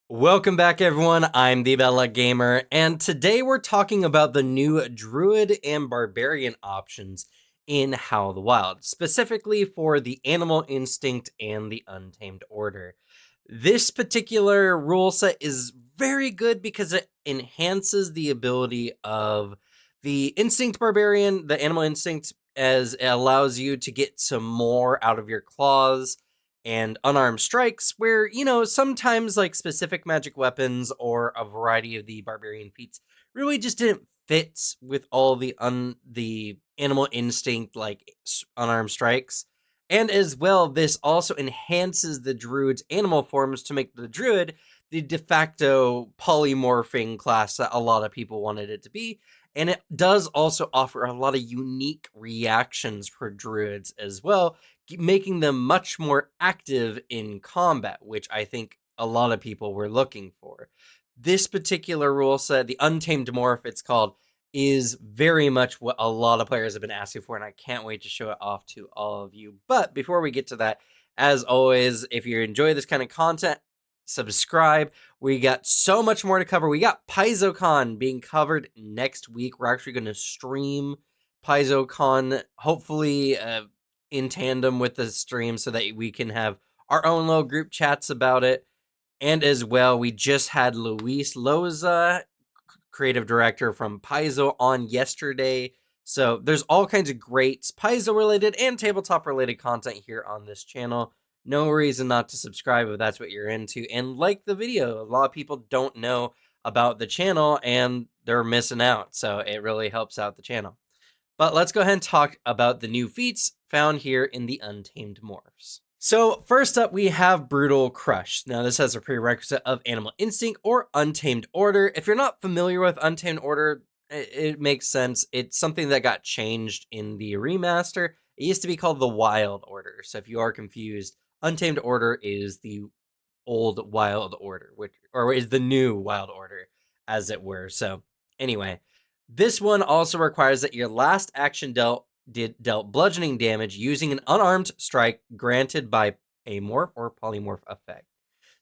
Welcome back, everyone. I'm the Bella Gamer, and today we're talking about the new Druid and Barbarian options in Howl the Wild, specifically for the Animal Instinct and the Untamed Order. This particular rule set is very good because it enhances the ability of the Instinct Barbarian, the Animal Instinct, as it allows you to get some more out of your claws and unarmed strikes where, sometimes like specific magic weapons or a variety of the barbarian feats really just didn't fit with all the animal instinct like unarmed strikes. And as well, this also enhances the druid's animal forms to make the druid the de facto polymorphing class that a lot of people wanted it to be. And it does also offer a lot of unique reactions for druids as well, making them much more active in combat, which I think a lot of people were looking for. This particular rule set, the Untamed Morph, it's called, is very much what a lot of players have been asking for, and I can't wait to show it off to all of you. But before we get to that, as always, if you enjoy this kind of content, subscribe. We got so much more to cover. We got PaizoCon being covered next week. We're actually going to stream PaizoCon, hopefully in tandem with the stream so that we can have our own little group chats about it. And as well, we just had Luis Loza, creative director from Paizo, on yesterday. So there's all kinds of great Paizo related and tabletop related content here on this channel. No reason not to subscribe if that's what you're into, and like the video. A lot of people don't know about the channel and they're missing out, so it really helps out the channel. But let's go ahead and talk about the new feats found here in the Untamed Morphs. So first up, we have Brutal Crush. Now this has a prerequisite of Animal Instinct or Untamed Order. If you're not familiar with Untamed Order, it makes sense. It's something that got changed in the remaster. It used to be called the Wild Order. So if you are confused, Untamed Order is the old Wild Order, or is the new Wild Order, as it were. So anyway, this one also requires that your last action dealt bludgeoning damage using an unarmed strike granted by a morph or polymorph effect.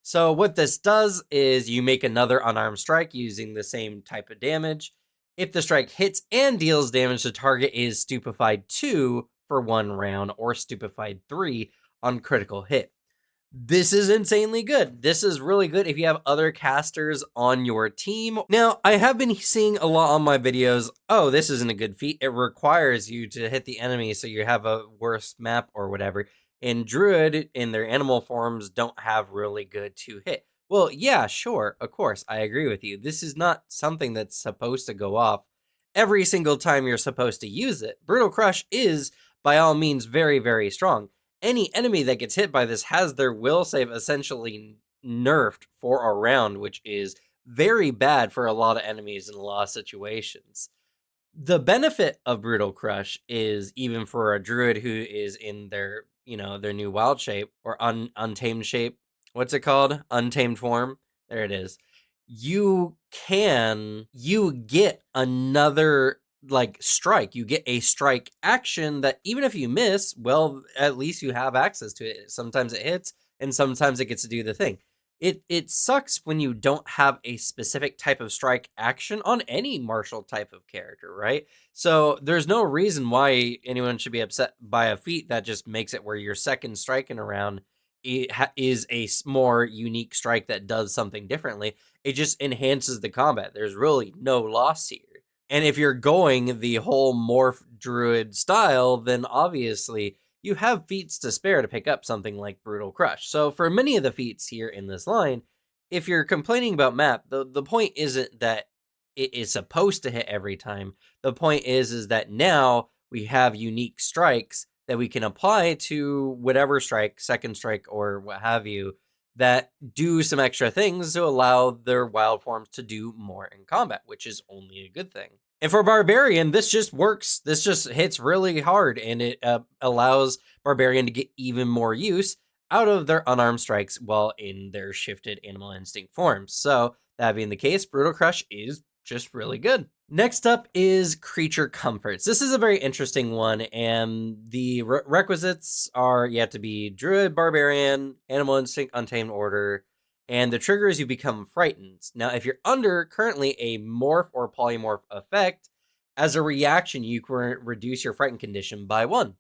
So what this does is you make another unarmed strike using the same type of damage. If the strike hits and deals damage, the target is stupefied 2 for 1 round or stupefied 3 on critical hit. This is insanely good. This is really good if you have other casters on your team. Now, I have been seeing a lot on my videos, oh, this isn't a good feat. It requires you to hit the enemy so you have a worse map or whatever. And Druid, in their animal forms, don't have really good to hit. Well, yeah, sure, of course, I agree with you. This is not something that's supposed to go off every single time you're supposed to use it. Brutal Crush is, by all means, very, very strong. Any enemy that gets hit by this has their will save essentially nerfed for a round, which is very bad for a lot of enemies in a lot of situations. The benefit of Brutal Crush is, even for a druid who is in their, their new wild shape or untamed shape, what's it called? Untamed form. There it is. You get another strike. You get a strike action that even if you miss, well, at least you have access to it. Sometimes it hits and sometimes it gets to do the thing. It sucks when you don't have a specific type of strike action on any martial type of character, right? So there's no reason why anyone should be upset by a feat that just makes it where your second strike in a round is a more unique strike that does something differently. It just enhances the combat. There's really no loss here. And if you're going the whole morph druid style, then obviously you have feats to spare to pick up something like Brutal Crush. So for many of the feats here in this line, if you're complaining about map, the point isn't that it is supposed to hit every time. The point is that now we have unique strikes that we can apply to whatever strike, second strike, or what have you, that do some extra things to allow their wild forms to do more in combat, which is only a good thing. And for Barbarian, this just works. This just hits really hard, and it allows Barbarian to get even more use out of their unarmed strikes while in their shifted Animal Instinct forms. So that being the case, Brutal Crush is just really good. Next up is Creature Comforts. This is a very interesting one, and the requisites are you have to be Druid, Barbarian, Animal Instinct, Untamed Order, And the trigger is you become frightened. Now, if you're under currently a morph or polymorph effect, as a reaction, you can reduce your frightened condition by 1.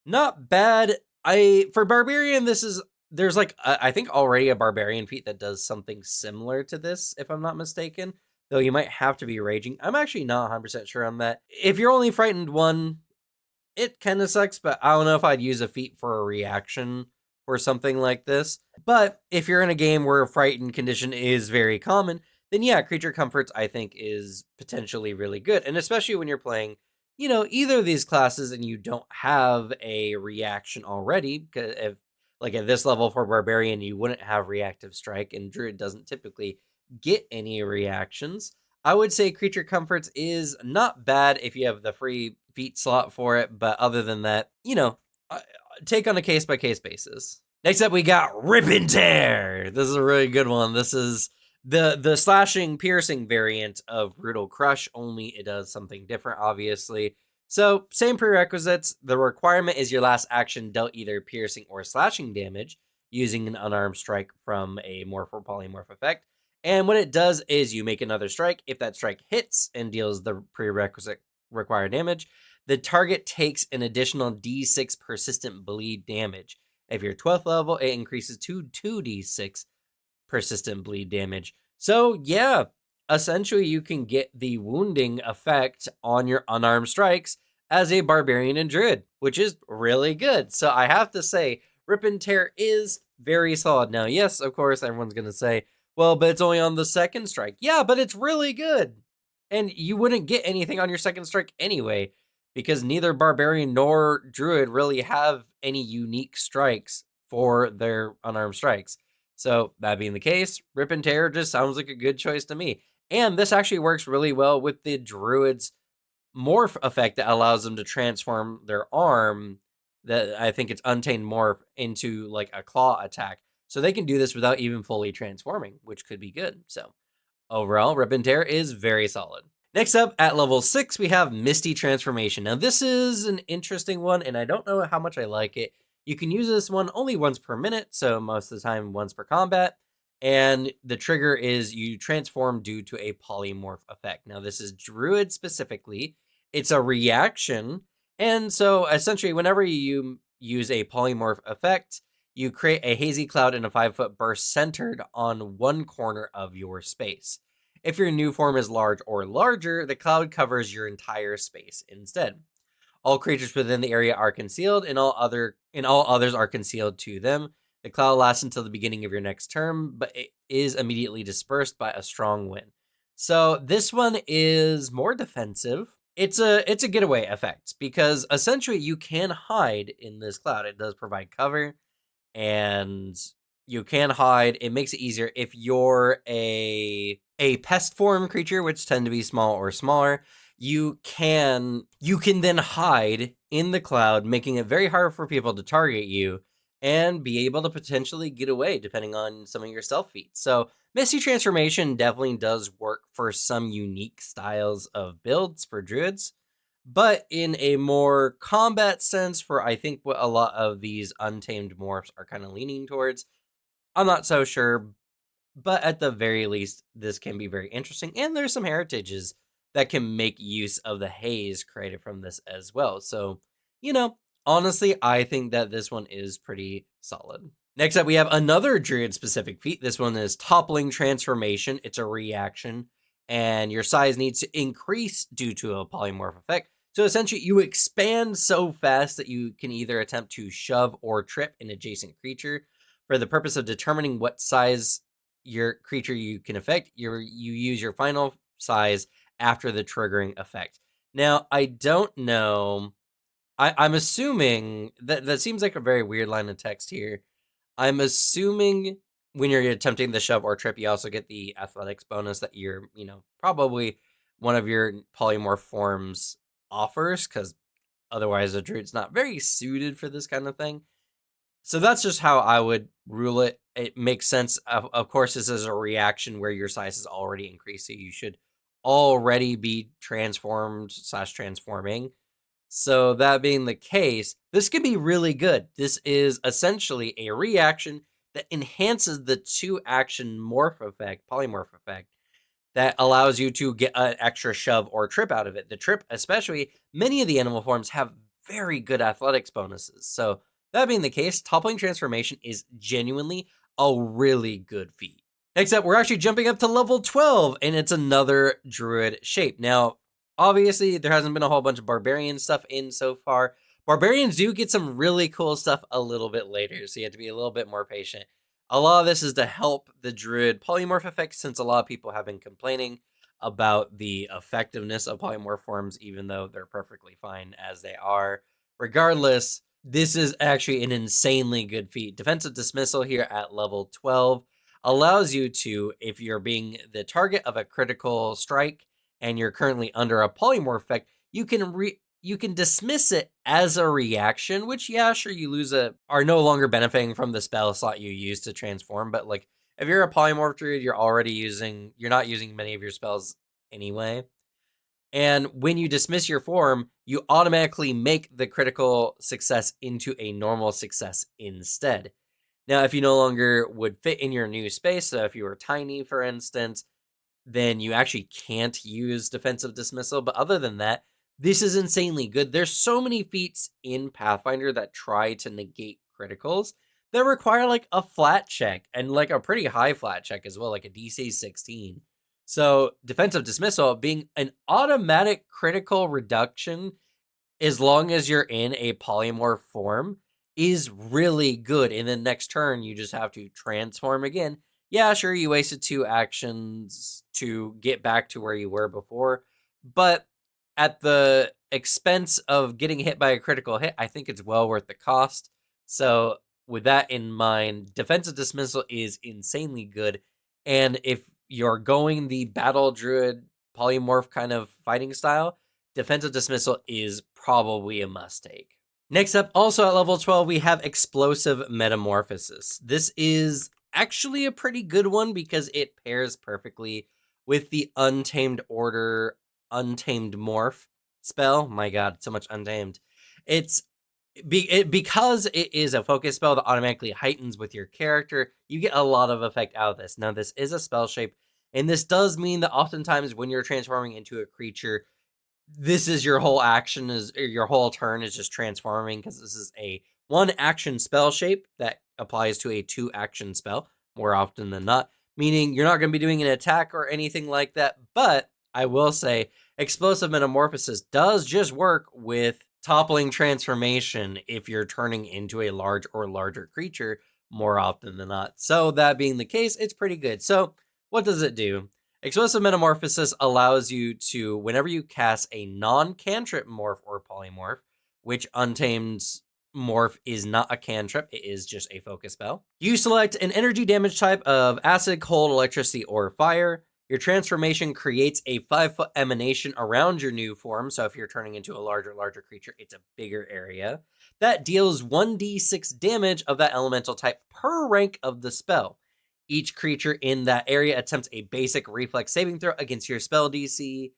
Not bad. For Barbarian, there's like I think already a Barbarian feat that does something similar to this, if I'm not mistaken. Though you might have to be raging. I'm actually not 100% sure on that. If you're only frightened 1, it kind of sucks, but I don't know if I'd use a feat for a reaction for something like this. But if you're in a game where a frightened condition is very common, then yeah, creature comforts I think is potentially really good. And especially when you're playing, either of these classes and you don't have a reaction already, because if like at this level for Barbarian, you wouldn't have reactive strike, and Druid doesn't typically get any reactions. I would say creature comforts is not bad if you have the free feat slot for it, but other than that, take on a case by case basis. Next up, we got Rip and Tear. This is a really good one. This is the slashing piercing variant of Brutal Crush, only it does something different, obviously. So, same prerequisites. The requirement is your last action dealt either piercing or slashing damage using an unarmed strike from a morph or polymorph effect. And what it does is you make another strike. If that strike hits and deals the prerequisite required damage, the target takes an additional d6 persistent bleed damage. If you're 12th level, it increases to 2d6 persistent bleed damage. So yeah, essentially you can get the wounding effect on your unarmed strikes as a Barbarian and Druid, which is really good. So I have to say, Rip and Tear is very solid. Now, yes, of course, everyone's going to say, well, but it's only on the second strike. Yeah, but it's really good. And you wouldn't get anything on your second strike anyway, because neither Barbarian nor Druid really have any unique strikes for their unarmed strikes. So, that being the case, Rip and Tear just sounds like a good choice to me. And this actually works really well with the Druid's morph effect that allows them to transform their arm, that I think it's Untamed Morph, into like a claw attack. So they can do this without even fully transforming, which could be good. So overall, Rip and Tear is very solid. Next up, at level 6, we have Misty Transformation. Now, this is an interesting one, and I don't know how much I like it. You can use this one only once per minute, so most of the time once per combat. And the trigger is you transform due to a polymorph effect. Now, this is Druid specifically. It's a reaction. And so, essentially, whenever you use a polymorph effect, you create a hazy cloud in a 5-foot burst centered on one corner of your space. If your new form is large or larger, the cloud covers your entire space instead. All creatures within the area are concealed, and all others are concealed to them. The cloud lasts until the beginning of your next turn, but it is immediately dispersed by a strong wind. So this one is more defensive. It's a getaway effect because essentially you can hide in this cloud. It does provide cover, and you can hide. It makes it easier if you're a pest form creature, which tend to be small or smaller. You can then hide in the cloud, making it very hard for people to target you and be able to potentially get away depending on some of your stealth feats. So Misty Transformation definitely does work for some unique styles of builds for druids, but in a more combat sense, for I think what a lot of these untamed morphs are kind of leaning towards, I'm not so sure, but at the very least, this can be very interesting. And there's some heritages that can make use of the haze created from this as well. So, honestly, I think that this one is pretty solid. Next up, we have another Druid specific feat. This one is Toppling Transformation. It's a reaction, and your size needs to increase due to a polymorph effect. So essentially, you expand so fast that you can either attempt to shove or trip an adjacent creature. For the purpose of determining what size your creature you can affect, you use your final size after the triggering effect. Now, I don't know. I'm assuming that seems like a very weird line of text here. I'm assuming when you're attempting the shove or trip, you also get the athletics bonus that you're, probably one of your polymorph forms offers, because otherwise a druid's not very suited for this kind of thing. So that's just how I would rule it. It makes sense. Of course, this is a reaction where your size is already increased, so you should already be transformed/transforming. So that being the case, this could be really good. This is essentially a reaction that enhances the 2-action morph effect, polymorph effect, that allows you to get an extra shove or trip out of it. The trip, especially, many of the animal forms have very good athletics bonuses. So, that being the case, Toppling Transformation is genuinely a really good feat. Next up, we're actually jumping up to level 12, and it's another Druid shape. Now, obviously, there hasn't been a whole bunch of Barbarian stuff in so far. Barbarians do get some really cool stuff a little bit later, so you have to be a little bit more patient. A lot of this is to help the Druid polymorph effect, since a lot of people have been complaining about the effectiveness of polymorph forms, even though they're perfectly fine as they are. Regardless, this is actually an insanely good feat. Defensive Dismissal here at level 12 allows you to, if you're being the target of a critical strike and you're currently under a polymorph effect, you can dismiss it as a reaction, which, yeah, sure, are no longer benefiting from the spell slot you use to transform, but like if you're a polymorph druid, you're not using many of your spells anyway. And when you dismiss your form, you automatically make the critical success into a normal success instead. Now, if you no longer would fit in your new space, so if you were tiny, for instance, then you actually can't use defensive dismissal. But other than that, this is insanely good. There's so many feats in Pathfinder that try to negate criticals that require like a flat check, and like a pretty high flat check as well, like a DC 16. So defensive dismissal being an automatic critical reduction as long as you're in a polymorph form is really good. In the next turn, you just have to transform again. Yeah, sure, you wasted 2 actions to get back to where you were before, but at the expense of getting hit by a critical hit, I think it's well worth the cost. So, with that in mind, defensive dismissal is insanely good. And if you're going the battle druid polymorph kind of fighting style, defensive dismissal is probably a must take. Next up, also at level 12, we have explosive metamorphosis. This is actually a pretty good one because it pairs perfectly with the Untamed Order Untamed Morph spell. My god, so much Untamed. Because it is a focus spell that automatically heightens with your character, you get a lot of effect out of this. Now, this is a spell shape, and this does mean that oftentimes when you're transforming into a creature, this is your whole action, your whole turn is just transforming, because this is a 1-action spell shape that applies to a 2-action spell more often than not, meaning you're not going to be doing an attack or anything like that. But I will say explosive metamorphosis does just work with Toppling Transformation if you're turning into a large or larger creature more often than not. So that being the case, it's pretty good. So what does it do? Explosive Metamorphosis allows you to, whenever you cast a non-cantrip morph or polymorph, which Untamed Morph is not a cantrip, it is just a focus spell, you select an energy damage type of acid, cold, electricity, or fire. Your transformation creates a 5-foot emanation around your new form, so if you're turning into a larger creature, it's a bigger area. That deals 1d6 damage of that elemental type per rank of the spell. Each creature in that area attempts a basic reflex saving throw against your spell DC.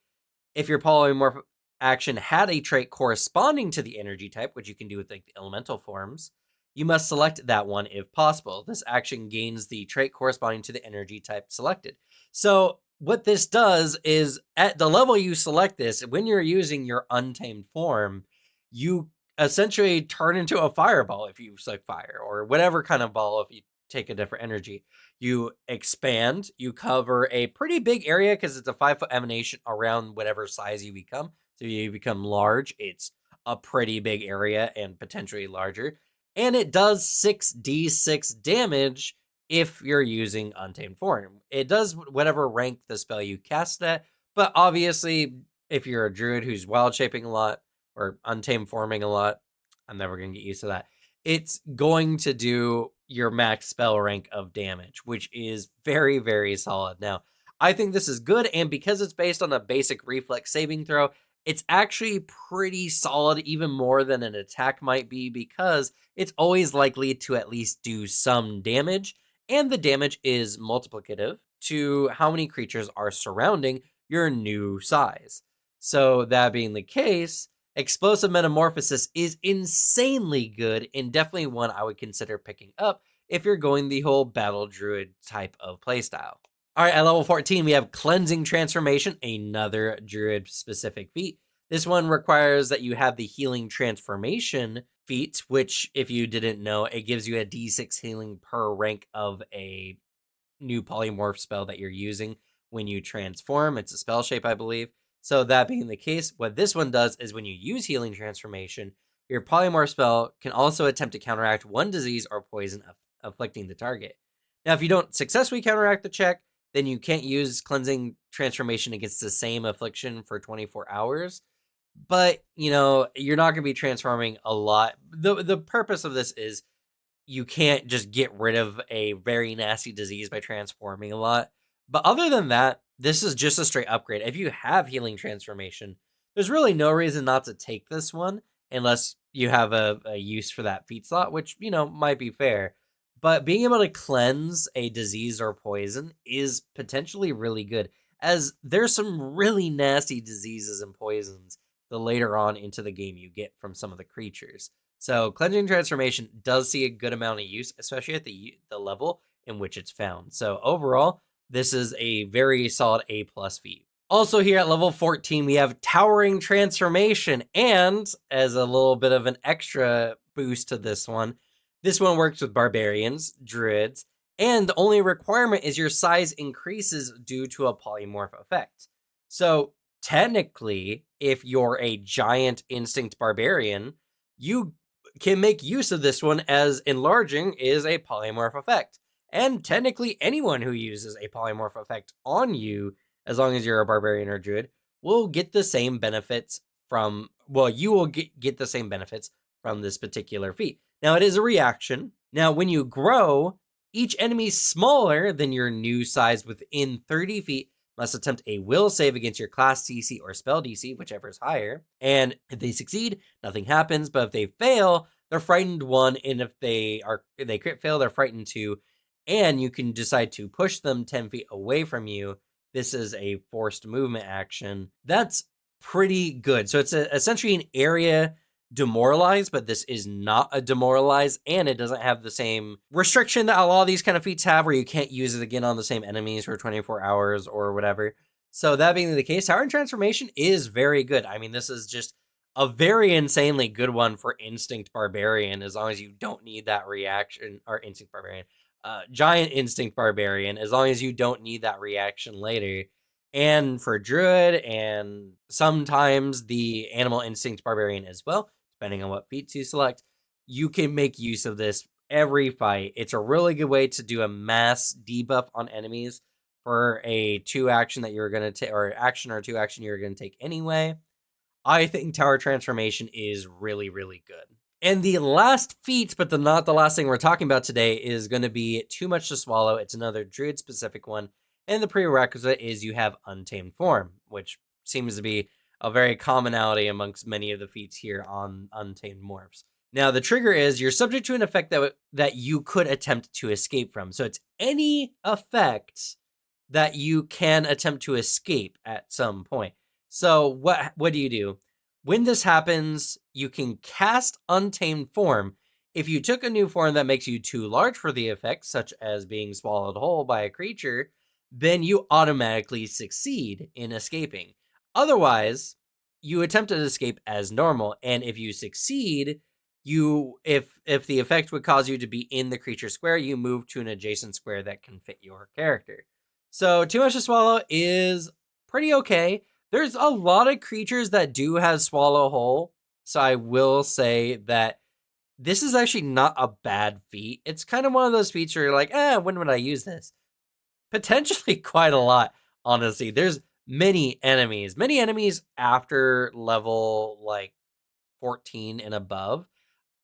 If your polymorph action had a trait corresponding to the energy type, which you can do with like the elemental forms, you must select that one if possible. This action gains the trait corresponding to the energy type selected. So what this does is, at the level you select this, when you're using your untamed form, you essentially turn into a fireball if you select fire, or whatever kind of ball if you take a different energy. You expand, you cover a pretty big area because it's a 5-foot emanation around whatever size you become. So you become large, it's a pretty big area and potentially larger. And it does 6d6 damage if you're using Untamed Form. It does whatever rank the spell you cast at, but obviously, if you're a druid who's wild shaping a lot or Untamed Forming a lot, I'm never going to get used to that. It's going to do your max spell rank of damage, which is very, very solid. Now, I think this is good, and because it's based on a basic reflex saving throw, it's actually pretty solid, even more than an attack might be, because it's always likely to at least do some damage, and the damage is multiplicative to how many creatures are surrounding your new size. So that being the case, Explosive Metamorphosis is insanely good, and definitely one I would consider picking up if you're going the whole battle druid type of playstyle. All right, at level 14, we have Cleansing Transformation, another druid specific feat. This one requires that you have the Healing Transformation feat, which, if you didn't know, it gives you a d6 healing per rank of a new polymorph spell that you're using when you transform. It's a spell shape, I believe. So that being the case, what this one does is when you use Healing Transformation, your polymorph spell can also attempt to counteract one disease or poison afflicting the target. Now, if you don't successfully counteract the check, then you can't use Cleansing Transformation against the same affliction for 24 hours. But, you're not going to be transforming a lot. The purpose of this is you can't just get rid of a very nasty disease by transforming a lot. But other than that, this is just a straight upgrade. If you have Healing Transformation, there's really no reason not to take this one unless you have a use for that feat slot, which, might be fair. But being able to cleanse a disease or poison is potentially really good, as there's some really nasty diseases and poisons the later on into the game you get from some of the creatures. So Cleansing Transformation does see a good amount of use, especially at the level in which it's found. So overall, this is a very solid A+ feat. Also here at level 14, we have Towering Transformation, and as a little bit of an extra boost to this one works with Barbarians, Druids, and the only requirement is your size increases due to a polymorph effect. So technically, if you're a giant Instinct Barbarian, you can make use of this one, as enlarging is a polymorph effect. And technically, anyone who uses a polymorph effect on you, as long as you're a Barbarian or Druid, will get the same benefits from, you will get the same benefits from this particular feat. Now, it is a reaction. Now, when you grow, each enemy smaller than your new size within 30 feet must attempt a will save against your class DC or spell DC, whichever is higher. And if they succeed, nothing happens. But if they fail, they're frightened 1. And if they crit fail, they're frightened 2. And you can decide to push them 10 feet away from you. This is a forced movement action. That's pretty good. So it's essentially an area demoralize, but this is not a demoralize, and it doesn't have the same restriction that a lot of these kind of feats have, where you can't use it again on the same enemies for 24 hours or whatever. So that being the case, Towering Transformation is very good. I mean, this is just a very insanely good one for Instinct Barbarian, as long as you don't need that reaction, or Instinct Barbarian, Giant Instinct Barbarian, as long as you don't need that reaction later. And for Druid, and sometimes the Animal Instinct Barbarian as well, depending on what feats you select, you can make use of this every fight. It's a really good way to do a mass debuff on enemies for a 2-action that you're going to take, or action or 2-action you're going to take anyway. I think Tower Transformation is really, really good. And the last feat, but not the last thing we're talking about today, is going to be Too Much to Swallow. It's another Druid-specific one. And the prerequisite is you have Untamed Form, which seems to be a very commonality amongst many of the feats here on Untamed Morphs. Now, the trigger is you're subject to an effect that you could attempt to escape from. So it's any effect that you can attempt to escape at some point. So what do you do? When this happens, you can cast Untamed Form. If you took a new form that makes you too large for the effect, such as being swallowed whole by a creature, then you automatically succeed in escaping. Otherwise, you attempt to escape as normal, and if you succeed, if the effect would cause you to be in the creature square, you move to an adjacent square that can fit your character. So Too Much to Swallow is pretty okay. There's a lot of creatures that do have Swallow Whole, so I will say that this is actually not a bad feat. It's kind of one of those feats where you're like, when would I use this? Potentially quite a lot, honestly. There's many enemies after level 14 and above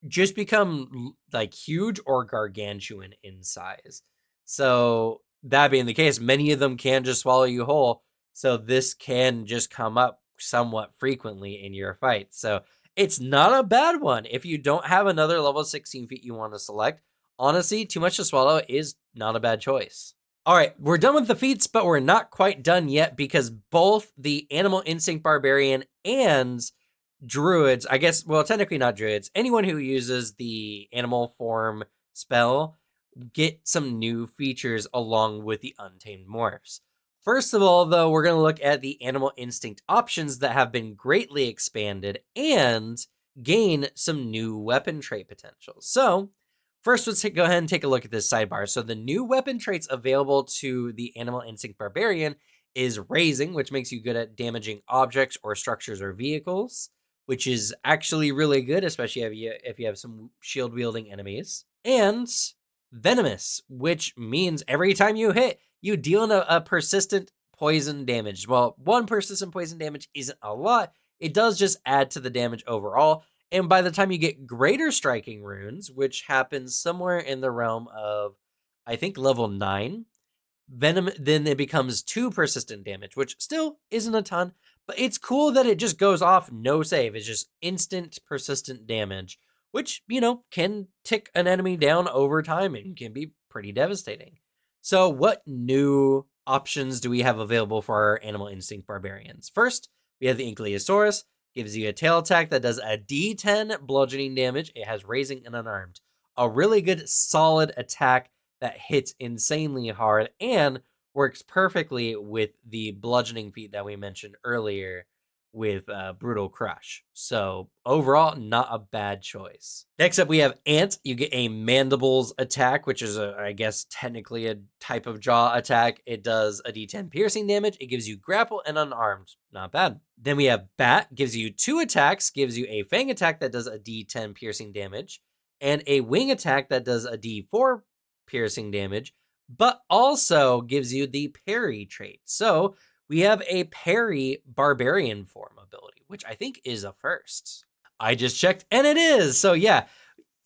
just become huge or gargantuan in size. So that being the case, many of them can just swallow you whole. So this can just come up somewhat frequently in your fight. So it's not a bad one. If you don't have another level 16 feat you want to select, honestly, Too Much to Swallow is not a bad choice. All right, we're done with the feats, but we're not quite done yet, because both the Animal Instinct Barbarian and Druids, I guess, well, technically not Druids, anyone who uses the Animal Form spell get some new features along with the Untamed Morphs. First of all, though, we're going to look at the Animal Instinct options that have been greatly expanded and gain some new weapon trait potentials. So, first, let's go ahead and take a look at this sidebar. So, the new weapon traits available to the Animal Instinct Barbarian is Raising, which makes you good at damaging objects or structures or vehicles, which is actually really good, especially if you have some shield wielding enemies. And Venomous, which means every time you hit, you deal a persistent poison damage. Well, one persistent poison damage isn't a lot. It does just add to the damage overall. And by the time you get greater striking runes, which happens somewhere in the realm of, I think, level 9, Venom, then it becomes 2 persistent damage, which still isn't a ton, but it's cool that it just goes off no save. It's just instant persistent damage, which, can tick an enemy down over time and can be pretty devastating. So what new options do we have available for our Animal Instinct Barbarians? First, we have the Ankylosaurus. Gives you a tail attack that does a D10 bludgeoning damage. It has Raising and Unarmed. A really good solid attack that hits insanely hard and works perfectly with the bludgeoning feat that we mentioned earlier with Brutal Crush. So overall, not a bad choice. Next up, we have Ant. You get a Mandibles attack, which is, I guess, technically a type of jaw attack. It does a D10 piercing damage. It gives you Grapple and Unarmed. Not bad. Then we have Bat. Gives you 2 attacks. Gives you a Fang attack that does a D10 piercing damage. And a Wing attack that does a D4 piercing damage, but also gives you the parry trait. So we have a parry barbarian form ability, which I think is a first. I just checked and it is. So yeah,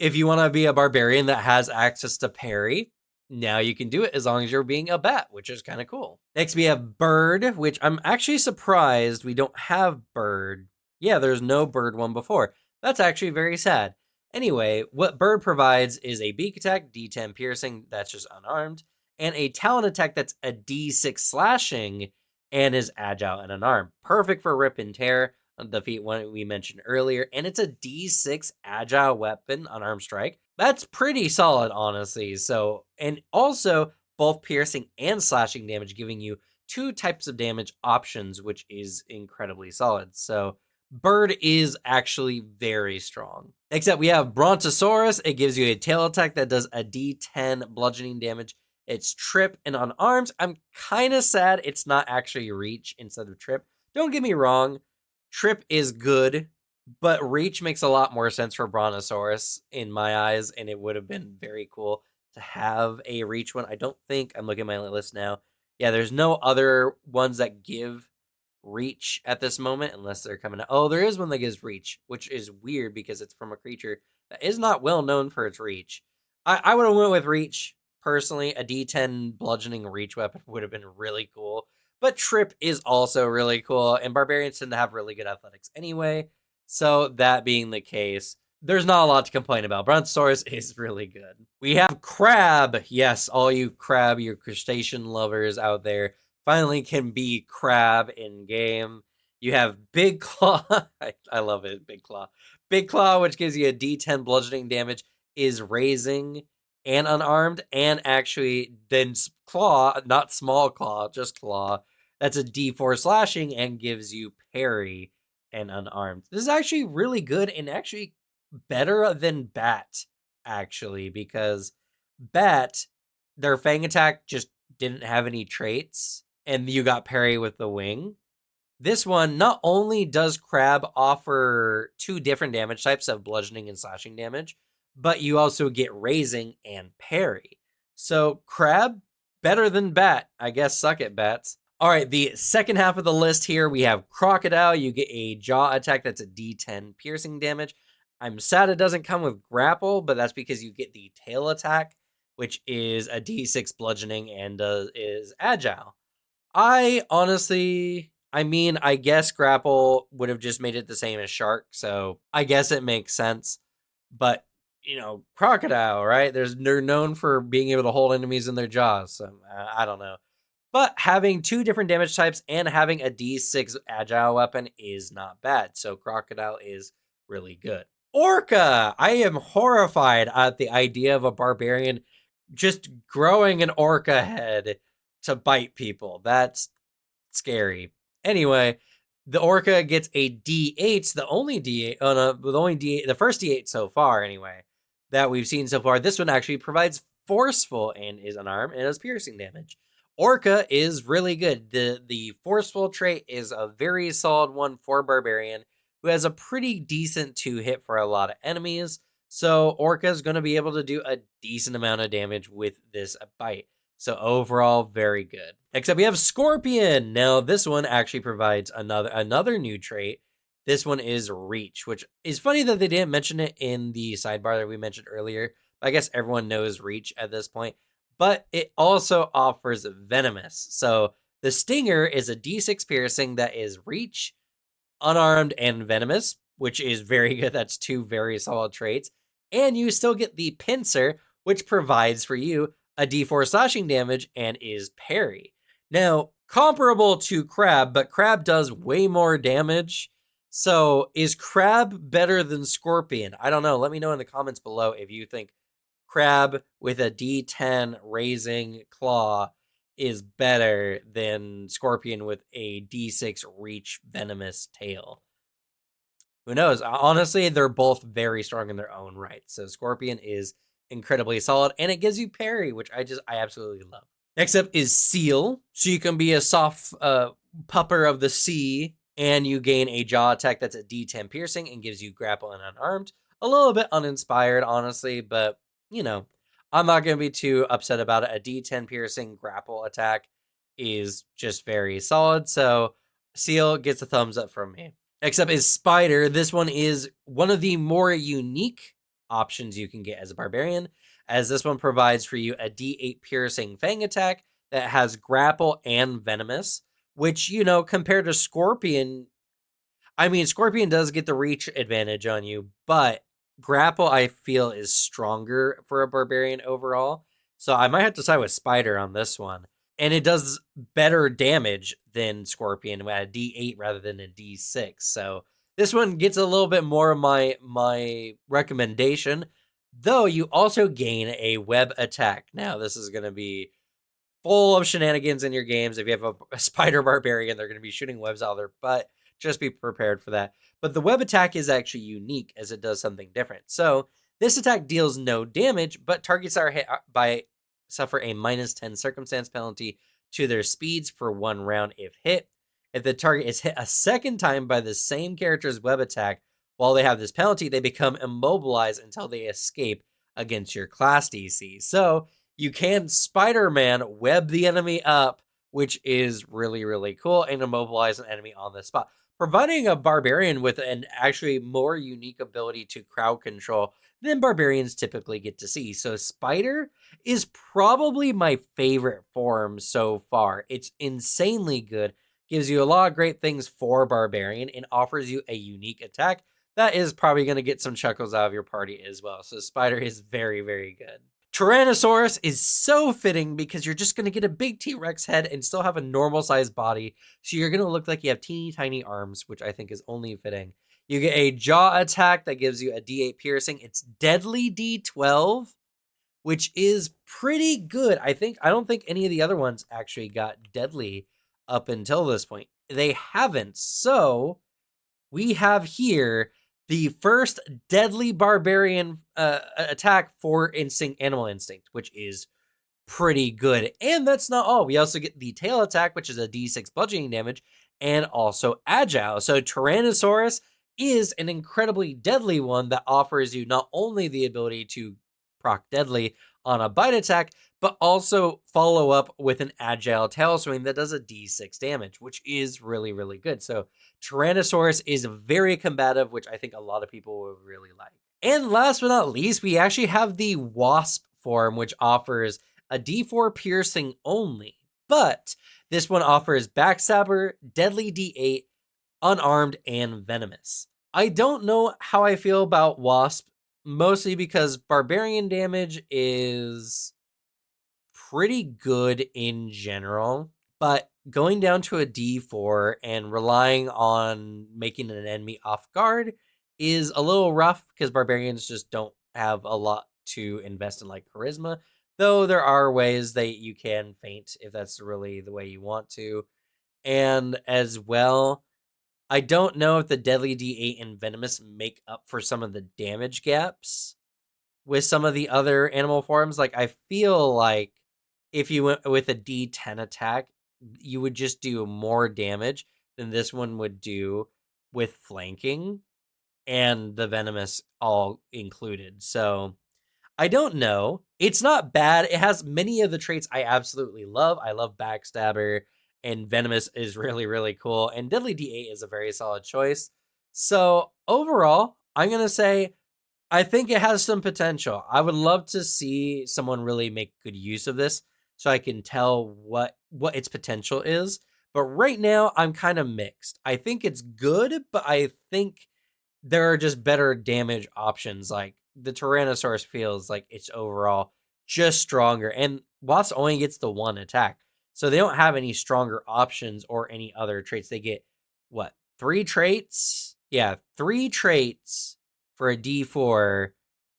if you want to be a barbarian that has access to parry, now you can do it as long as you're being a bat, which is kind of cool. Next we have Bird, which I'm actually surprised we don't have Bird. Yeah, there's no Bird one before. That's actually very sad. Anyway, what Bird provides is a beak attack, D10 piercing, that's just unarmed, and a talon attack that's a D6 slashing and is agile and unarmed. Perfect for rip and tear, the feat one we mentioned earlier, and it's a D6 agile weapon, unarmed strike. That's pretty solid, honestly. So, and also both piercing and slashing damage, giving you 2 types of damage options, which is incredibly solid. So, Bird is actually very strong. Next up, we have Brontosaurus. It gives you a tail attack that does a D10 bludgeoning damage. It's trip and unarmed. I'm kind of sad it's not actually reach instead of trip. Don't get me wrong, trip is good, but reach makes a lot more sense for Brontosaurus in my eyes, and it would have been very cool to have a reach one. I don't think, I'm looking at my list now. Yeah, there's no other ones that give reach at this moment unless they're coming out. Oh, there is one that gives reach, which is weird because it's from a creature that is not well known for its reach. I would have went with reach personally. A D10 bludgeoning reach weapon would have been really cool, but trip is also really cool, and barbarians tend to have really good athletics anyway. So that being the case, there's not a lot to complain about. Brontosaurus is really good. We have Crab. Yes, all you crab, your crustacean lovers out there, finally can be Crab in game. You have Big Claw. I love it, Big Claw. Big Claw, which gives you a D10 bludgeoning damage, is Raising and unarmed, and actually then Claw, not Small Claw, just Claw. That's a D4 slashing and gives you parry and unarmed. This is actually really good and actually better than Bat, actually, because Bat, their Fang attack just didn't have any traits, and you got parry with the wing. This one, not only does Crab offer 2 different damage types of bludgeoning and slashing damage, but you also get Raising and parry. So Crab, better than Bat. I guess suck it, Bats. All right, the second half of the list here, we have Crocodile. You get a jaw attack that's a D10 piercing damage. I'm sad it doesn't come with grapple, but that's because you get the tail attack, which is a D6 bludgeoning and is agile. I honestly, I guess grapple would have just made it the same as shark, so I guess it makes sense. But, crocodile, right? They're known for being able to hold enemies in their jaws, so I don't know. But having 2 different damage types and having a D6 agile weapon is not bad, so crocodile is really good. Orca! I am horrified at the idea of a barbarian just growing an orca head to bite people. That's scary. Anyway, the orca gets a D8, the only D8, the only D8, the first D8 so far, anyway, that we've seen so far. This one actually provides forceful and is unarmed and does piercing damage. Orca is really good. The forceful trait is a very solid one for Barbarian, who has a pretty decent 2-hit for a lot of enemies. So Orca is going to be able to do a decent amount of damage with this bite. So overall, very good. Except we have Scorpion. Now this one actually provides another new trait. This one is Reach, which is funny that they didn't mention it in the sidebar that we mentioned earlier. I guess everyone knows Reach at this point. But it also offers Venomous. So the Stinger is a D6 piercing that is Reach, unarmed, and Venomous, which is very good. That's 2 very solid traits. And you still get the Pincer, which provides for you a D4 slashing damage and is parry. Now, comparable to Crab, but Crab does way more damage. So, is Crab better than Scorpion? I don't know. Let me know in the comments below if you think Crab with a D10 raising claw is better than Scorpion with a D6 reach venomous tail. Who knows? Honestly, they're both very strong in their own right. So Scorpion is incredibly solid, and it gives you parry, which I absolutely love. Next up is Seal. So you can be a soft pupper of the sea, and you gain a jaw attack that's a D10 piercing and gives you grapple and unarmed. A little bit uninspired, honestly, but you know, I'm not going to be too upset about it. A D10 piercing grapple attack is just very solid. So Seal gets a thumbs up from me. Next up is Spider. This one is one of the more unique options you can get as a Barbarian, as this one provides for you a D8 piercing fang attack that has grapple and venomous, which, you know, compared to Scorpion, I mean, Scorpion does get the reach advantage on you, but grapple, I feel, is stronger for a Barbarian overall. So I might have to side with Spider on this one. And it does better damage than Scorpion at a D8 rather than a D6. So this one gets a little bit more of my recommendation, though you also gain a web attack. Now, this is going to be full of shenanigans in your games. If you have a Spider Barbarian, they're going to be shooting webs out of their butt. Just be prepared for that. But the web attack is actually unique as it does something different. So this attack deals no damage, but targets that are hit by suffer a -10 circumstance penalty to their speeds for 1 round if hit. If the target is hit a second time by the same character's web attack while they have this penalty, they become immobilized until they escape against your class DC. So you can Spider-Man web the enemy up, which is really, really cool, and immobilize an enemy on the spot, providing a Barbarian with an actually more unique ability to crowd control than Barbarians typically get to see. So Spider is probably my favorite form so far. It's insanely good, gives you a lot of great things for Barbarian, and offers you a unique attack that is probably going to get some chuckles out of your party as well. So Spider is very, very good. Tyrannosaurus is so fitting because you're just going to get a big T-Rex head and still have a normal sized body. So you're going to look like you have teeny tiny arms, which I think is only fitting. You get a jaw attack that gives you a D8 piercing. It's deadly D12, which is pretty good. I don't think any of the other ones actually got deadly up until this point. They haven't. So we have here the first deadly Barbarian attack for Animal Instinct, which is pretty good. And that's not all. We also get the tail attack, which is a D6 bludgeoning damage, and also Agile. So Tyrannosaurus is an incredibly deadly one that offers you not only the ability to proc deadly on a bite attack, but also follow up with an Agile tail swing that does a D6 damage, which is really, really good. So Tyrannosaurus is very combative, which I think a lot of people will really like. And last but not least, we actually have the Wasp form, which offers a D4 piercing only, but this one offers Backstabber, Deadly D8, Unarmed, and Venomous. I don't know how I feel about Wasp, mostly because Barbarian damage is pretty good in general, but going down to a D4 and relying on making an enemy off guard is a little rough because Barbarians just don't have a lot to invest in, like charisma. though there are ways that you can faint if that's really the way you want to. And as well, I don't know if the Deadly D8 and Venomous make up for some of the damage gaps with some of the other animal forms. Like, I feel like if you went with a D10 attack, you would just do more damage than this one would do with flanking and the Venomous all included. So I don't know. It's not bad. It has many of the traits I absolutely love. I love Backstabber, and Venomous is really, really cool. And Deadly D8 is a very solid choice. So overall, I'm going to say I think it has some potential. I would love to see someone really make good use of this so I can tell what its potential is. But right now, I'm kind of mixed. I think it's good, but I think there are just better damage options. Like the Tyrannosaurus feels like it's overall just stronger. And Wasp only gets the one attack. So they don't have any stronger options or any other traits. They get what? 3 traits? Yeah, 3 traits for a D4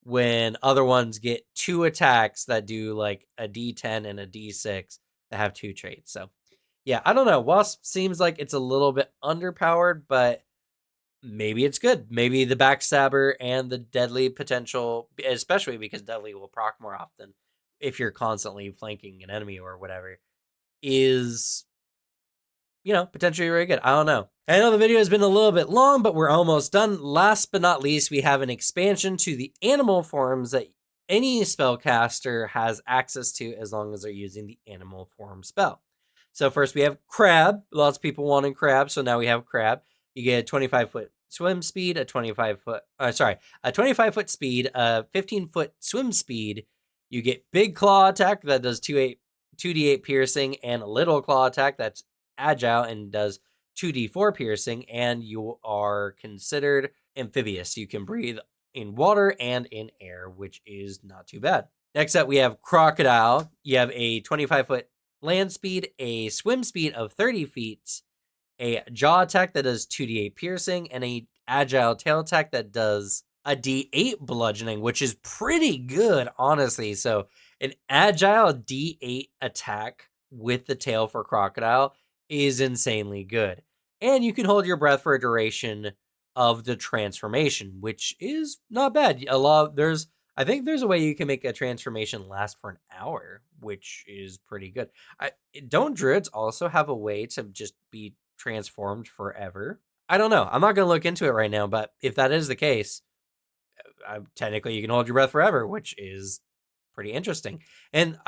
when other ones get 2 attacks that do like a D10 and a D6 that have 2 traits. So yeah, I don't know. Wasp seems like it's a little bit underpowered, but maybe it's good. Maybe the Backstabber and the Deadly potential, especially because Deadly will proc more often if you're constantly flanking an enemy or whatever, is, potentially very good. I don't know. I know the video has been a little bit long, but we're almost done. Last but not least, we have an expansion to the animal forms that any spellcaster has access to as long as they're using the animal form spell. So first we have Crab. Lots of people wanting Crab, so now we have Crab. You get a 25-foot swim speed, a 25-foot speed, a 15-foot swim speed. You get Big Claw attack that does 2d8 piercing, and a Little Claw attack that's agile and does 2d4 piercing, and you are considered amphibious. You can breathe in water and in air, which is not too bad. Next up, we have Crocodile. You have a 25-foot land speed, a swim speed of 30 feet, a jaw attack that does 2d8 piercing, and a agile tail attack that does a d8 bludgeoning, which is pretty good, honestly. So an agile d8 attack with the tail for Crocodile is insanely good. And you can hold your breath for a duration of the transformation, which is not bad. I think there's a way you can make a transformation last for an hour, which is pretty good. Don't druids also have a way to just be transformed forever? I don't know. I'm not going to look into it right now, but if that is the case, technically you can hold your breath forever, which is pretty interesting. And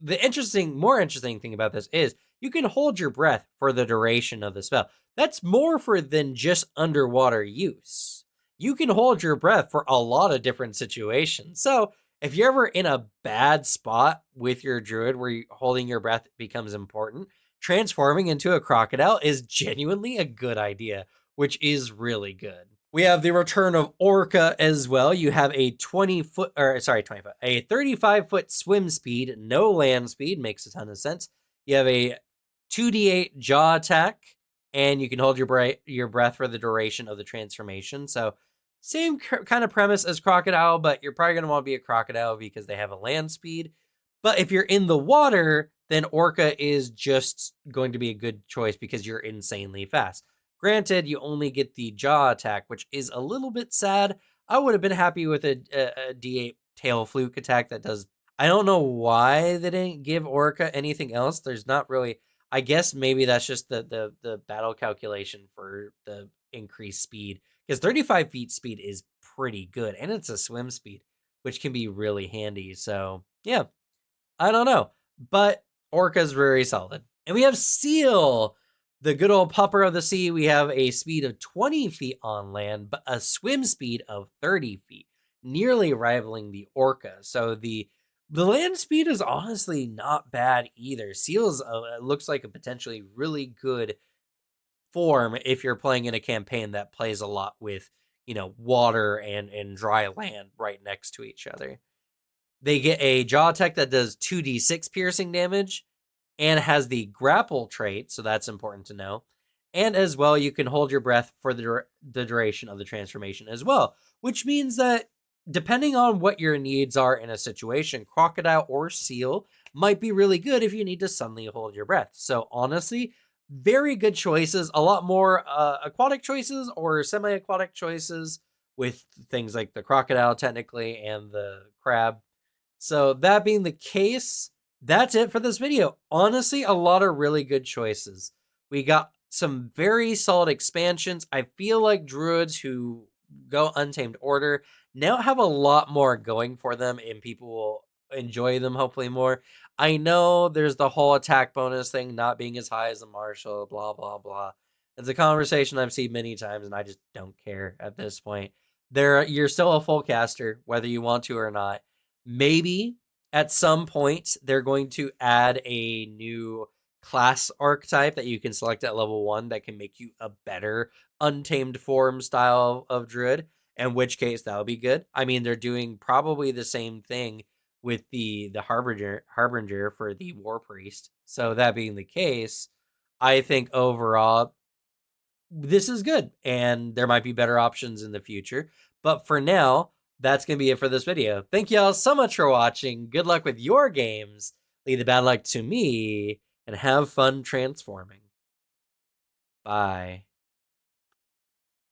the more interesting thing about this is you can hold your breath for the duration of the spell. That's more than just underwater use. You can hold your breath for a lot of different situations. So if you're ever in a bad spot with your druid where holding your breath becomes important, transforming into a crocodile is genuinely a good idea, which is really good. We have the return of Orca as well. You have a 35-foot swim speed, no land speed, makes a ton of sense. You have a 2d8 jaw attack, and you can hold your breath for the duration of the transformation. So same kind of premise as Crocodile, but you're probably going to want to be a Crocodile because they have a land speed. But if you're in the water, then Orca is just going to be a good choice because you're insanely fast. Granted, you only get the jaw attack, which is a little bit sad. I would have been happy with a D8 tail fluke attack that does. I don't know why they didn't give Orca anything else. There's not really. I guess maybe that's just the battle calculation for the increased speed. Because 35 feet speed is pretty good. And it's a swim speed, which can be really handy. So, yeah. I don't know. But Orca's very solid. And we have Seal, the good old pupper of the sea. We have a speed of 20 feet on land, but a swim speed of 30 feet, nearly rivaling the Orca. So the land speed is honestly not bad either. Seal's looks like a potentially really good form if you're playing in a campaign that plays a lot with, water and dry land right next to each other. They get a jaw attack that does 2d6 piercing damage and has the grapple trait, so that's important to know. And as well, you can hold your breath for the duration of the transformation as well, which means that depending on what your needs are in a situation, crocodile or seal might be really good if you need to suddenly hold your breath. So honestly, very good choices. A lot more aquatic choices or semi-aquatic choices with things like the crocodile technically and the crab. So that being the case, that's it for this video. Honestly, a lot of really good choices. We got some very solid expansions. I feel like druids who go Untamed Order now have a lot more going for them, and people will enjoy them hopefully more. I know there's the whole attack bonus thing not being as high as a martial, blah blah blah. It's a conversation I've seen many times, and I just don't care at this point. You're still a full caster, whether you want to or not. Maybe at some point they're going to add a new class archetype that you can select at level 1 that can make you a better untamed form style of druid, in which case that'll be good. I mean, they're doing probably the same thing with the harbinger for the war priest. So that being the case, I think overall this is good, and there might be better options in the future. But for now, that's going to be it for this video. Thank you all so much for watching. Good luck with your games. Leave the bad luck to me, and have fun transforming. Bye.